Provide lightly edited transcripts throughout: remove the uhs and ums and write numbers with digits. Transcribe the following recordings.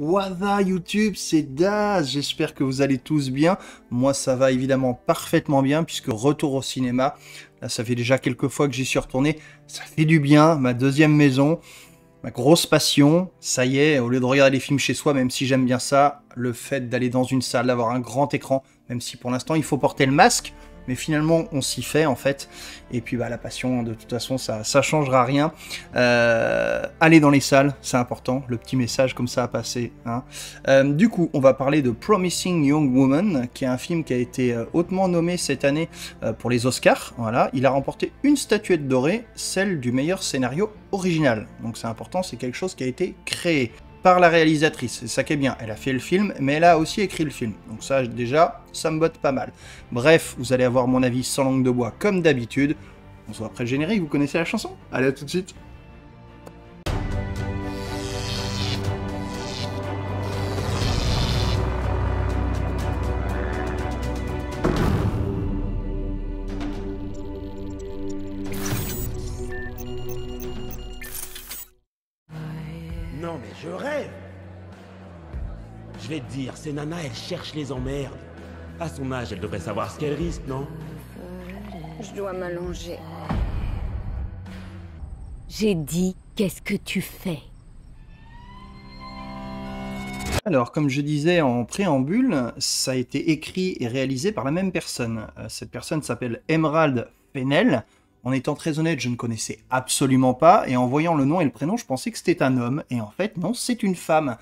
Wada YouTube, c'est Daz, j'espère que vous allez tous bien. Moi ça va évidemment parfaitement bien puisque retour au cinéma. Là ça fait déjà quelques fois que j'y suis retourné, ça fait du bien, ma deuxième maison, ma grosse passion. Ça y est, au lieu de regarder les films chez soi, même si j'aime bien ça, le fait d'aller dans une salle, d'avoir un grand écran, même si pour l'instant il faut porter le masque, mais finalement on s'y fait en fait. Et puis bah la passion, de toute façon ça changera rien. Aller dans les salles, c'est important, le petit message comme ça à passer, hein. Du coup on va parler de Promising Young Woman, qui est un film qui a été hautement nommé cette année pour les Oscars. Voilà, il a remporté une statuette dorée, celle du meilleur scénario original. Donc c'est important, c'est quelque chose qui a été créé par la réalisatrice, c'est ça qui est bien, elle a fait le film, mais elle a aussi écrit le film, donc ça déjà, ça me botte pas mal. Bref, vous allez avoir mon avis sans langue de bois comme d'habitude. On se voit après le générique, vous connaissez la chanson? Allez, à tout de suite. Non mais je rêve. Je vais te dire, ces nanas, elles cherchent les emmerdes. À son âge, elle devrait savoir ce qu'elle risque, non? Je dois m'allonger. J'ai dit, qu'est-ce que tu fais? Alors, comme je disais en préambule, ça a été écrit et réalisé par la même personne. Cette personne s'appelle Emerald Fennell. En étant très honnête, je ne connaissais absolument pas, et en voyant le nom et le prénom, je pensais que c'était un homme, et en fait, non, c'est une femme.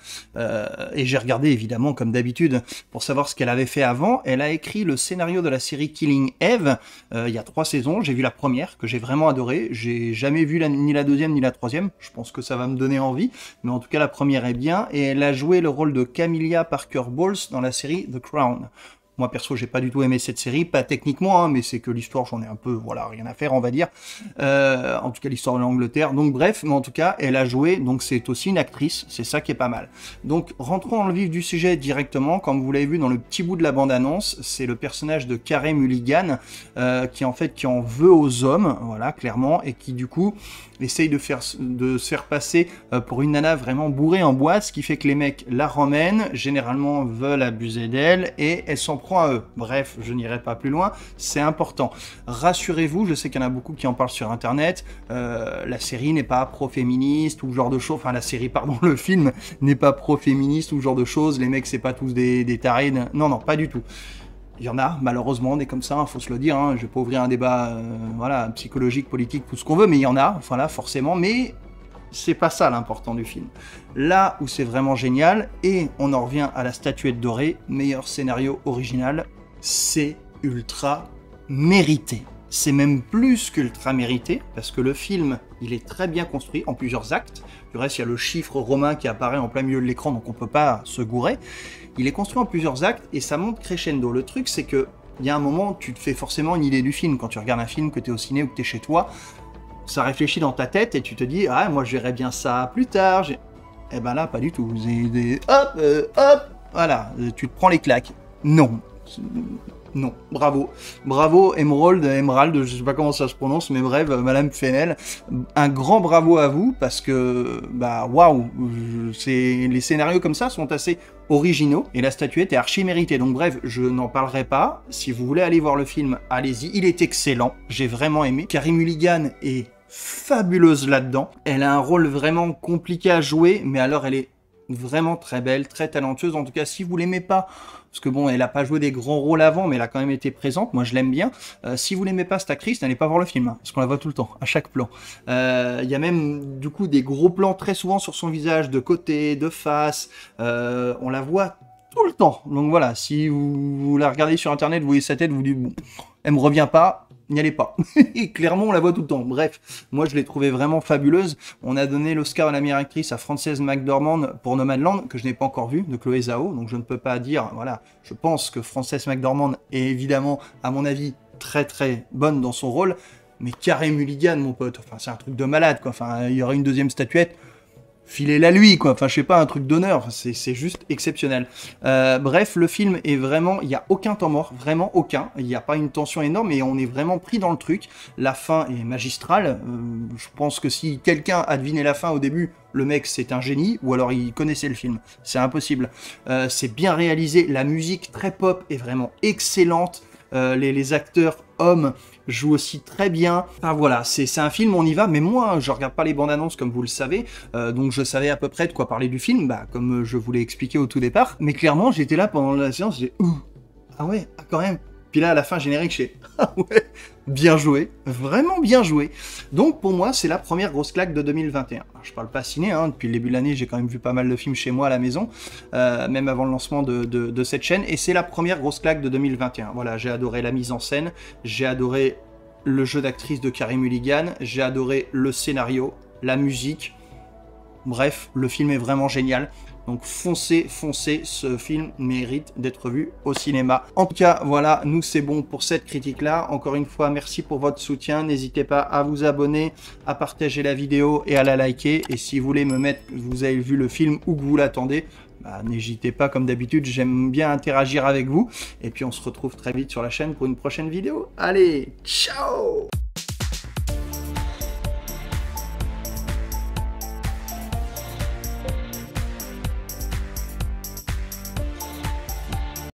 Et j'ai regardé, évidemment, comme d'habitude, pour savoir ce qu'elle avait fait avant. Elle a écrit le scénario de la série Killing Eve, il y a 3 saisons. J'ai vu la première, que j'ai vraiment adorée. J'ai jamais vu ni la deuxième, ni la troisième. Je pense que ça va me donner envie, mais en tout cas, la première est bien, et elle a joué le rôle de Camilla Parker Bowles dans la série The Crown. Moi, perso, j'ai pas du tout aimé cette série, pas techniquement, hein, mais c'est que l'histoire, j'en ai un peu, voilà, rien à faire, on va dire. En tout cas, l'histoire de l'Angleterre. Donc, bref, mais en tout cas, elle a joué, donc c'est aussi une actrice, c'est ça qui est pas mal. Donc, rentrons dans le vif du sujet directement. Comme vous l'avez vu dans le petit bout de la bande-annonce, c'est le personnage de Carey Mulligan, qui en veut aux hommes, voilà, clairement, et qui, du coup, essaye de se faire passer pour une nana vraiment bourrée en boîte, ce qui fait que les mecs la ramènent, généralement veulent abuser d'elle, et elle s'en prend à eux. Bref, je n'irai pas plus loin, c'est important. Rassurez-vous, je sais qu'il y en a beaucoup qui en parlent sur internet, la série n'est pas pro-féministe ou ce genre de choses, enfin la série, pardon, le film n'est pas pro-féministe ou ce genre de choses, les mecs c'est pas tous des tarés, non, non, pas du tout. Il y en a, malheureusement, des comme ça, hein, faut se le dire, hein, je vais pas ouvrir un débat voilà, psychologique, politique, tout ce qu'on veut, mais il y en a, voilà, forcément, mais c'est pas ça l'important du film. Là où c'est vraiment génial, et on en revient à la statuette dorée, meilleur scénario original, c'est ultra mérité. C'est même plus qu'ultra mérité, parce que le film, il est très bien construit en plusieurs actes. Du reste, il y a le chiffre romain qui apparaît en plein milieu de l'écran, donc on peut pas se gourer. Il est construit en plusieurs actes, et ça monte crescendo. Le truc, c'est que il y a un moment, tu te fais forcément une idée du film. Quand tu regardes un film, que tu es au ciné ou que tu es chez toi, ça réfléchit dans ta tête, et tu te dis « Ah, moi, je verrais bien ça plus tard. » Eh ben là, pas du tout. Hop, voilà, tu te prends les claques. Non. Non, bravo. Bravo, Emerald, je sais pas comment ça se prononce, mais bref, Madame Fennell, un grand bravo à vous, parce que, bah, waouh, les scénarios comme ça sont assez originaux, et la statuette est archi méritée, donc bref, je n'en parlerai pas. Si vous voulez aller voir le film, allez-y, il est excellent, j'ai vraiment aimé. Carey Mulligan est fabuleuse là-dedans, elle a un rôle vraiment compliqué à jouer, mais alors elle est vraiment très belle, très talentueuse. En tout cas, si vous l'aimez pas, parce que bon, elle a pas joué des grands rôles avant, mais elle a quand même été présente, moi je l'aime bien. Si vous l'aimez pas cette actrice, n'allez pas voir le film, hein, parce qu'on la voit tout le temps, à chaque plan. Il y a même du coup des gros plans très souvent sur son visage, de côté, de face, on la voit tout le temps. Donc voilà, si vous la regardez sur internet, vous voyez sa tête, vous vous dites, bon, elle me revient pas, n'y allez pas. Et clairement, on la voit tout le temps. Bref, moi, je l'ai trouvée vraiment fabuleuse. On a donné l'Oscar à la meilleure actrice à Frances McDormand pour Nomadland, que je n'ai pas encore vu, de Chloé Zhao. Donc, je ne peux pas dire, voilà, je pense que Frances McDormand est évidemment, à mon avis, très très bonne dans son rôle. Mais Carey Mulligan, mon pote, enfin, c'est un truc de malade, quoi. Enfin, il y aurait une deuxième statuette. filez-la lui, quoi. Enfin, je sais pas, un truc d'honneur. Enfin, c'est juste exceptionnel. Bref, le film est vraiment... Il n'y a aucun temps mort, vraiment aucun. Il n'y a pas une tension énorme et on est vraiment pris dans le truc. La fin est magistrale. Je pense que si quelqu'un a deviné la fin au début, le mec, c'est un génie, ou alors il connaissait le film. C'est impossible. C'est bien réalisé. La musique très pop est vraiment excellente. Les acteurs hommes jouent aussi très bien. Enfin voilà, c'est un film, on y va, mais moi, je regarde pas les bandes annonces comme vous le savez, donc je savais à peu près de quoi parler du film, bah, comme je vous l'ai expliqué au tout départ, mais clairement, j'étais là pendant la séance, j'ai ah ouais, ah, quand même. Puis là, à la fin générique, j'ai ah ouais, bien joué, vraiment bien joué. Donc pour moi, c'est la première grosse claque de 2021. Alors, je parle pas ciné, hein, depuis le début de l'année, j'ai quand même vu pas mal de films chez moi à la maison, même avant le lancement de cette chaîne, et c'est la première grosse claque de 2021. Voilà, j'ai adoré la mise en scène, j'ai adoré le jeu d'actrice de Carey Mulligan, j'ai adoré le scénario, la musique. Bref, le film est vraiment génial. Donc foncez, ce film mérite d'être vu au cinéma. En tout cas, voilà, nous c'est bon pour cette critique-là. Encore une fois, merci pour votre soutien. N'hésitez pas à vous abonner, à partager la vidéo et à la liker. Et si vous voulez me mettre que vous avez vu le film ou que vous l'attendez, bah, n'hésitez pas, comme d'habitude, j'aime bien interagir avec vous. Et puis on se retrouve très vite sur la chaîne pour une prochaine vidéo. Allez, ciao!